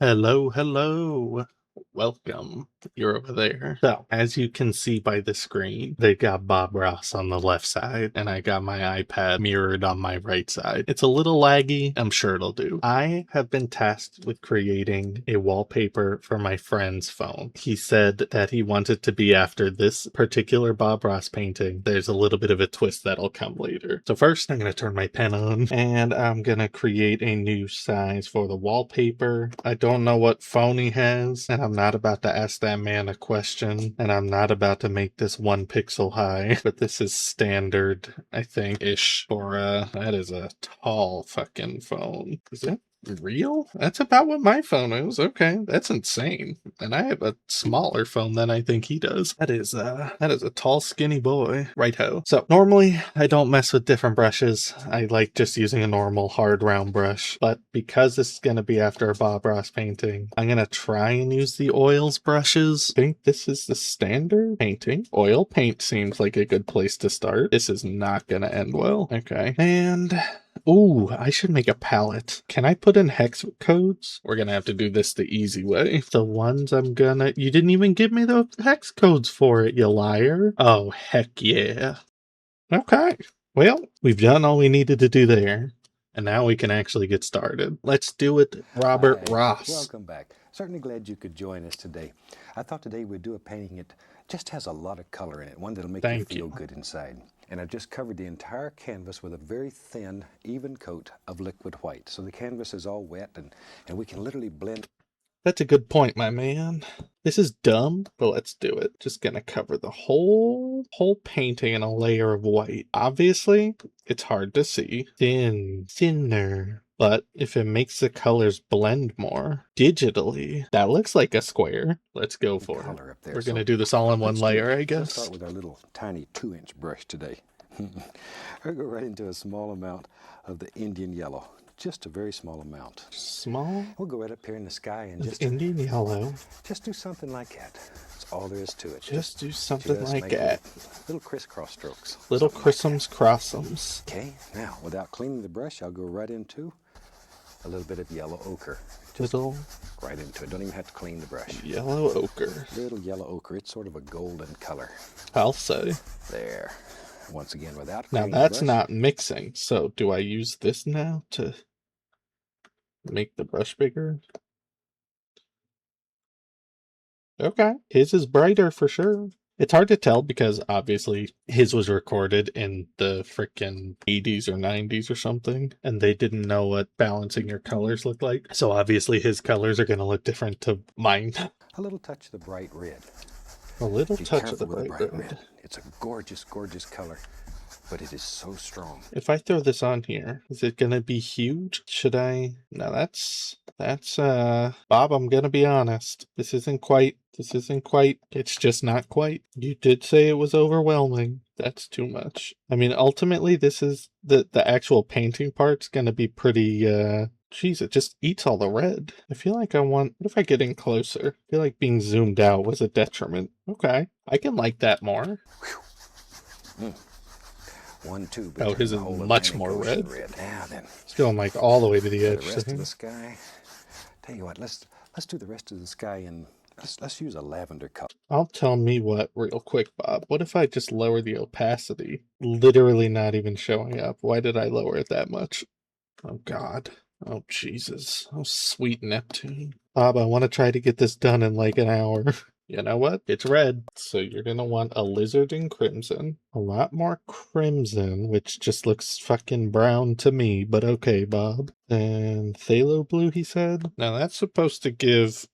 Hello, hello. Welcome. You're over there. So, as you can see by the screen, they got Bob Ross on the left side, and I got my iPad mirrored on my right side. It's a little laggy. I'm sure it'll do. I have been tasked with creating a wallpaper for my friend's phone. He said that he wanted to be after this particular Bob Ross painting. There's a little bit of a twist that'll come later. So first, I'm going to turn my pen on, and I'm going to create a new size for the wallpaper. I don't know what phone he has, and I'm not about to ask that man a question, and I'm not about to make this 1 pixel high, but this is standard, I think, ish for, that is a tall fucking phone. Is it real? That's about what my phone is. Okay, that's insane. And I have a smaller phone than I think he does. That is a tall, skinny boy. Right-ho. So normally I don't mess with different brushes. I like just using a normal hard round brush. But because this is gonna be after a Bob Ross painting, I'm gonna try and use the oils brushes. I think this is the standard painting. Oil paint seems like a good place to start. This is not gonna end well. Okay. And ooh, I should make a palette. Can I put in hex codes? We're gonna have to do this the easy way. The ones I'm gonna... You didn't even give me the hex codes for it, you liar. Oh, heck yeah. Okay. Well, we've done all we needed to do there. And now we can actually get started. Let's do it, Robert Hi, Ross. welcome back. Certainly glad you could join us today. I thought today we'd do a painting that just has a lot of color in it, one that'll make you Thank feel you. good inside. And I've just covered the entire canvas with a very thin, even coat of liquid white. So the canvas is all wet and we can literally blend. That's a good point, my man. This is dumb, but let's do it. Just gonna cover the whole painting in a layer of white. Obviously, it's hard to see. Thinner. But if it makes the colors blend more digitally, that looks like a square. Let's go for it. Color up there. We're So gonna do this all in one let's do it. layer, I Let's guess. start with our little tiny 2-inch brush today. I'll go right into a small amount of the Indian yellow. Just a very small amount. Small We'll go right up here in the sky and of Indian yellow. just do something like that. That's all there is to it. Just do something like make that. little crisscross strokes. Little Something like chrisms crossums. okay, now without cleaning the brush, I'll go right into a little bit of yellow ochre. Just Little right into it. Don't even have to clean the brush. yellow ochre. Little yellow ochre. It's sort of a golden color. I'll say. There. Once again, without Now cleaning that's the brush. not mixing, so do I use this now to make the brush bigger? Okay, his is brighter for sure. It's hard to tell because obviously his was recorded in the frickin' 80s or 90s or something, and they didn't know what balancing your colors looked like. So obviously his colors are gonna look different to mine. A little touch of the bright red. A little Be touch of the careful with bright the bright red. It's a gorgeous, gorgeous color, but it is so strong. If I throw this on here, is it gonna be huge? Should I? No, that's Bob, I'm gonna be honest. This isn't quite, it's just not quite. You did say it was overwhelming. That's too much. I mean, ultimately, this is the actual painting part's gonna be pretty, geez, it just eats all the red. I feel like what if I get in closer? I feel like being zoomed out was a detriment. Okay, I can like that more. Mm. 1, 2. Oh, his is much more red. Now then, It's going like all the way to the for edge. the rest of the sky. Tell you what, let's do the rest of the sky and let's use a lavender color. I'll tell me what real quick, Bob. What if I just lower the opacity? Literally not even showing up. Why did I lower it that much? Oh God. Oh Jesus. Oh sweet Neptune. Bob, I want to try to get this done in like an hour. You know what? It's red. So you're gonna want a lizard in crimson. A lot more crimson, which just looks fucking brown to me, but okay, Bob. And phthalo blue, he said? Now that's supposed to give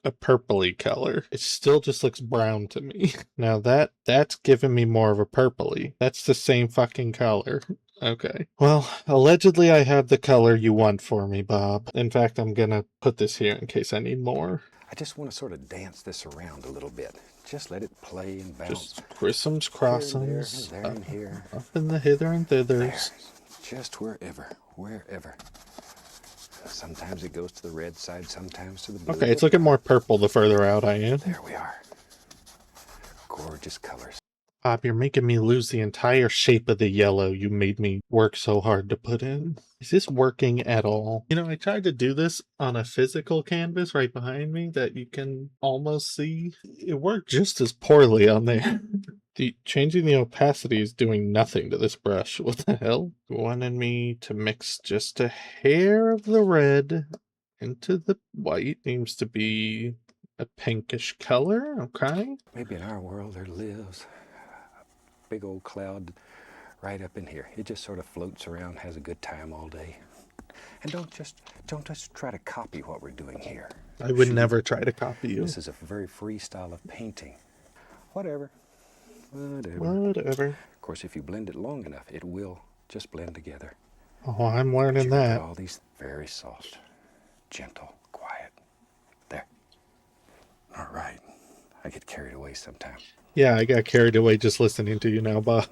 a purpley color. It still just looks brown to me. Now that's giving me more of a purpley. That's the same fucking color. Okay. Well, allegedly I have the color you want for me, Bob. In fact, I'm gonna put this here in case I need more. I just want to sort of dance this around a little bit. Just let it play and bounce. Just chrisms, crossums, there and here. up in the hither and thithers. There. Just wherever. Sometimes it goes to the red side, sometimes to the blue. Okay, it's looking more purple the further out I am. There we are. Gorgeous colors. Bob, you're making me lose the entire shape of the yellow you made me work so hard to put in. Is this working at all? You know, I tried to do this on a physical canvas right behind me that you can almost see. It worked just as poorly on there. Changing the opacity is doing nothing to this brush. What the hell? You wanted me to mix just a hair of the red into the white. Seems to be a pinkish color. Okay. Maybe in our world there lives a big old cloud right up in here. It just sort of floats around, has a good time all day. And don't just try to copy what we're doing here. I would never try to copy you. This is a very free style of painting. Whatever. Whatever. Of course, if you blend it long enough, it will just blend together. Oh, I'm learning that. All these very soft, gentle, quiet. There. All right. I get carried away sometimes. Yeah, I got carried away just listening to you now, Bob.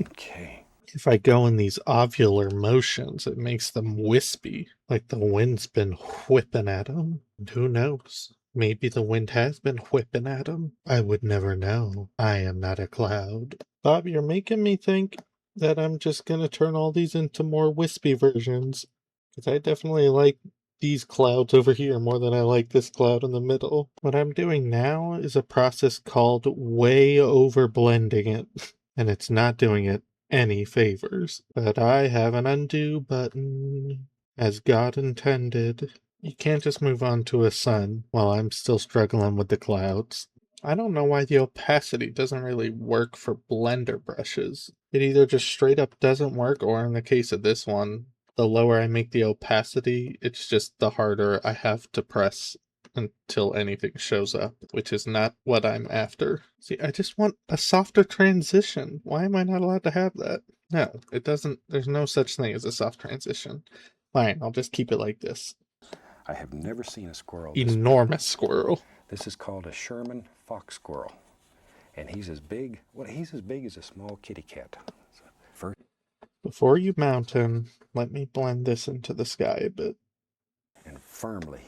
Okay. If I go in these ovular motions, it makes them wispy, like the wind's been whipping at them. And who knows? Maybe the wind has been whipping at them. I would never know. I am not a cloud. Bob, you're making me think that I'm just gonna turn all these into more wispy versions. Because I definitely like these clouds over here more than I like this cloud in the middle. What I'm doing now is a process called way over blending it. And it's not doing it any favors. But I have an undo button, as God intended. You can't just move on to a sun while I'm still struggling with the clouds. I don't know why the opacity doesn't really work for blender brushes. It either just straight up doesn't work, or in the case of this one, the lower I make the opacity, it's just the harder I have to press until anything shows up, which is not what I'm after. See, I just want a softer transition. Why am I not allowed to have that? No, it doesn't. There's no such thing as a soft transition. Fine, I'll just keep it like this. I have never seen a squirrel Enormous squirrel. This is called a Sherman fox squirrel. And he's as big as a small kitty cat. First, before you mount him, let me blend this into the sky a bit. And firmly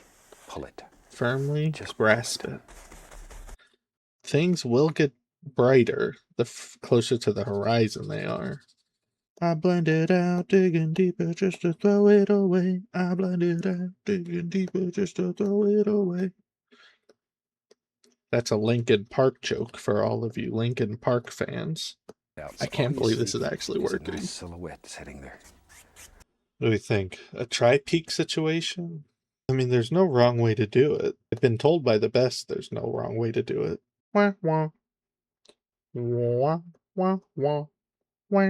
pull it. Firmly just grasp it. Things will get brighter the closer to the horizon they are. I blend it out, digging deeper just to throw it away. I blend it out, digging deeper just to throw it away. That's a Linkin Park joke for all of you Linkin Park fans. I can't believe this is actually working. A nice silhouette sitting there. What do you think? A tri-peak situation? I mean, there's no wrong way to do it. I've been told by the best there's no wrong way to do it. Wah, wah. Wah, wah, wah. Wah,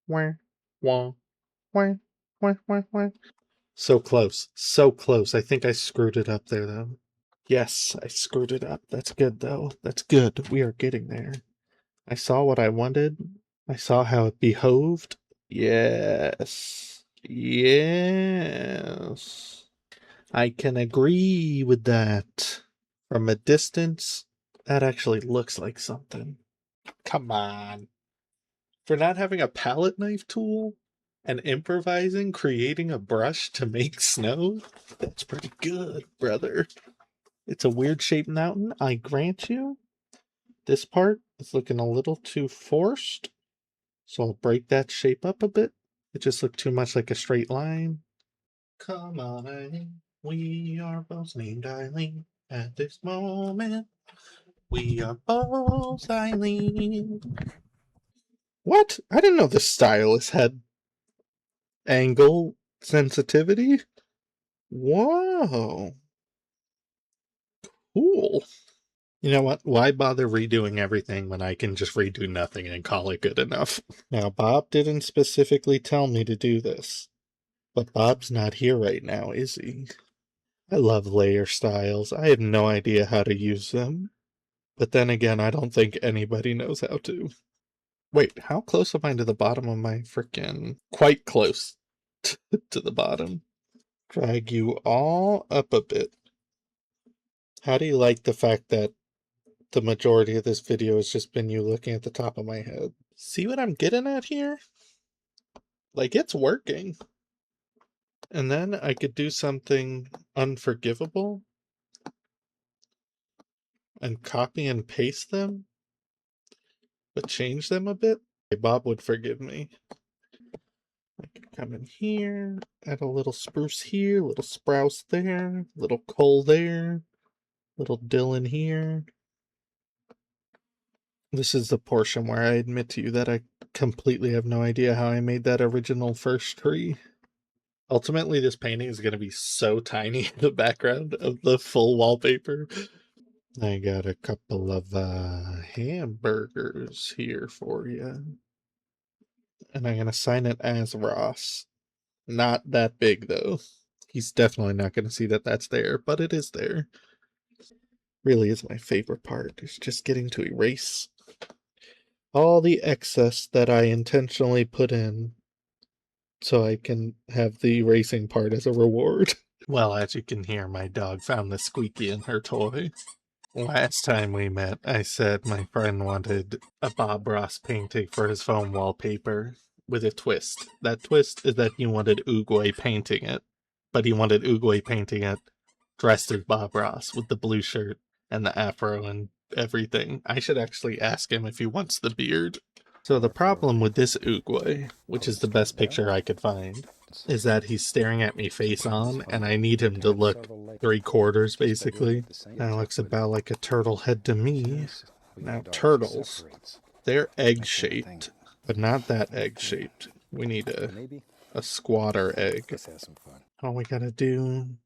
wah, wah. Wah, wah, wah, wah. So close. So close. I think I screwed it up there, though. Yes, I screwed it up. That's good, though. That's good. We are getting there. I saw what I wanted. I saw how it behoved. Yes. Yes. I can agree with that. From a distance, that actually looks like something. Come on. For not having a palette knife tool and improvising, creating a brush to make snow, that's pretty good, brother. It's a weird shaped mountain, I grant you. This part is looking a little too forced, so I'll break that shape up a bit. It just looked too much like a straight line. Come on, Eileen. We are both named Eileen. At this moment, we are both Eileen. What? I didn't know the stylus had angle sensitivity. Whoa. Cool. You know what? Why bother redoing everything when I can just redo nothing and call it good enough? Now, Bob didn't specifically tell me to do this, but Bob's not here right now, is he? I love layer styles. I have no idea how to use them. But then again, I don't think anybody knows how to. Wait, how close am I to the bottom of my frickin'... Quite close to the bottom. Drag you all up a bit. How do you like the fact that the majority of this video has just been you looking at the top of my head? See what I'm getting at here? Like, it's working. And then I could do something unforgivable and copy and paste them but change them a bit, Bob would forgive me. I could come in here, add a little spruce here, little sprouse there, little coal there, little dill in here. This is the portion where I admit to you that I completely have no idea how I made that original first tree. Ultimately, this painting is going to be so tiny in the background of the full wallpaper. I got a couple of hamburgers here for you. And I'm going to sign it as Ross. Not that big, though. He's definitely not going to see that that's there, but it is there. Really is my favorite part. It's just getting to erase all the excess that I intentionally put in so I can have the erasing part as a reward. Well, as you can hear, my dog found the squeaky in her toy. Last time we met, I said my friend wanted a Bob Ross painting for his phone wallpaper with a twist. That twist is that he wanted Oogway painting it, but he wanted Oogway painting it dressed as Bob Ross with the blue shirt and the afro and everything. I should actually ask him if he wants the beard. So the problem with this Oogway, which is the best picture I could find, is that he's staring at me face on, and I need him to look 3/4 basically. That looks about like a turtle head to me. Now turtles, they're egg-shaped, but not that egg-shaped. We need a squatter egg. All we gotta do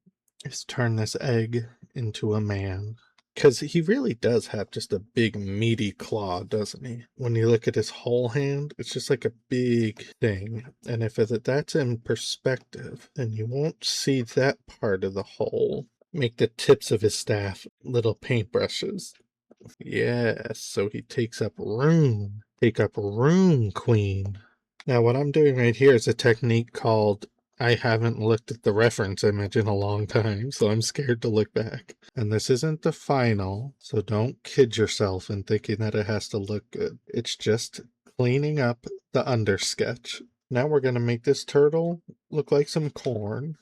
is turn this egg into a man. Because he really does have just a big meaty claw, doesn't he? When you look at his whole hand, it's just like a big thing. And if that's in perspective, then you won't see that part of the hole. Make the tips of his staff little paintbrushes. Yes, so he takes up room. Take up room, queen. Now what I'm doing right here is a technique called I haven't looked at the reference image in a long time, so I'm scared to look back. And this isn't the final, so don't kid yourself in thinking that it has to look good. It's just cleaning up the undersketch. Now we're going to make this turtle look like some corn.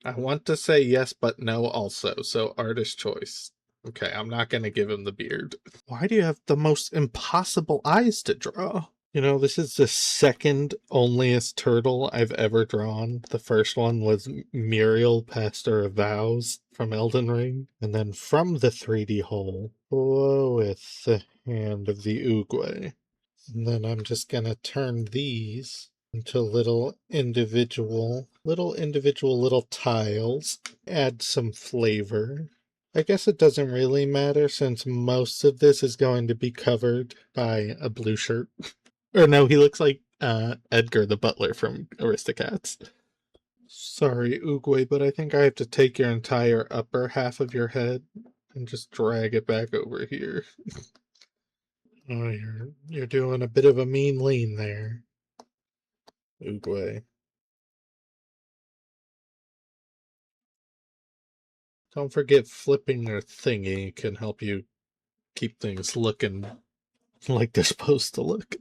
I want to say yes, but no also, so artist choice. Okay, I'm not going to give him the beard. Why do you have the most impossible eyes to draw? You know, this is the second onlyest turtle I've ever drawn. The first one was Muriel Pastor of Vows from Elden Ring. And then from the 3D hole, with the hand of the Oogway. And then I'm just gonna turn these into little individual little tiles. Add some flavor. I guess it doesn't really matter since most of this is going to be covered by a blue shirt. Or no, he looks like Edgar the butler from Aristocats. Sorry, Oogway, but I think I have to take your entire upper half of your head and just drag it back over here. Oh, you're doing a bit of a mean lean there, Oogway. Don't forget flipping your thingy can help you keep things looking like they're supposed to look.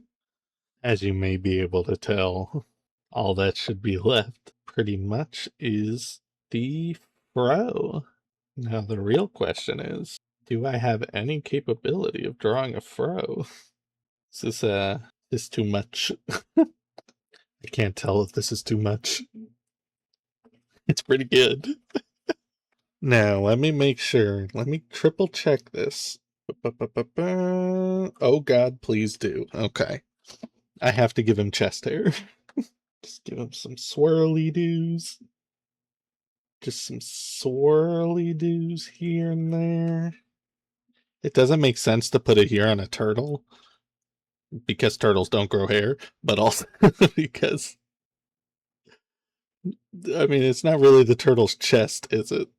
As you may be able to tell, all that should be left pretty much is the fro. Now the real question is, do I have any capability of drawing a fro? Is this too much? I can't tell if this is too much. It's pretty good. Now, let me make sure. Let me triple check this. Oh god, please do. Okay. I have to give him chest hair. Just give him some swirly doos. Just some swirly doos here and there. It doesn't make sense to put it here on a turtle because turtles don't grow hair, but also because, I mean, it's not really the turtle's chest, is it?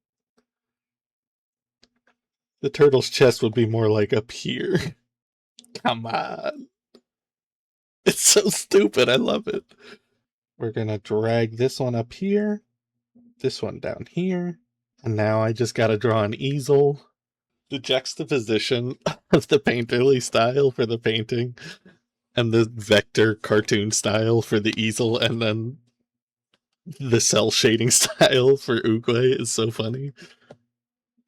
The turtle's chest would be more like up here. Come on. It's so stupid. I love it. We're going to drag this one up here, this one down here, and now I just got to draw an easel. The juxtaposition of the painterly style for the painting and the vector cartoon style for the easel and then the cell shading style for Oogway is so funny.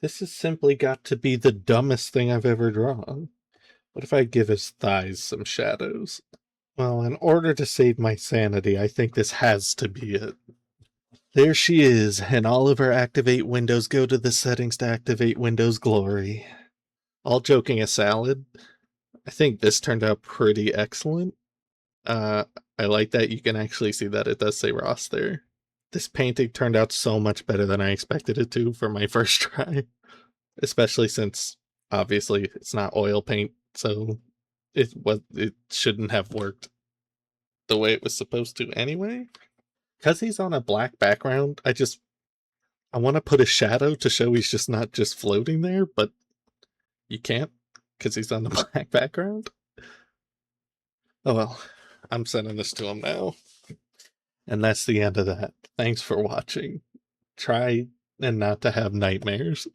This has simply got to be the dumbest thing I've ever drawn. What if I give his thighs some shadows? Well, in order to save my sanity, I think this has to be it. There she is, and all of her activate windows go to the settings to activate Windows glory. All joking aside, I think this turned out pretty excellent. Uh, I like that you can actually see that it does say Ross there. This painting turned out so much better than I expected it to for my first try, especially since obviously it's not oil paint, so it shouldn't have worked the way it was supposed to anyway. Because he's on a black background, I want to put a shadow to show he's just not just floating there, but you can't because he's on the black background. Oh well, I'm sending this to him now. And that's the end of that. Thanks for watching. Try and not to have nightmares.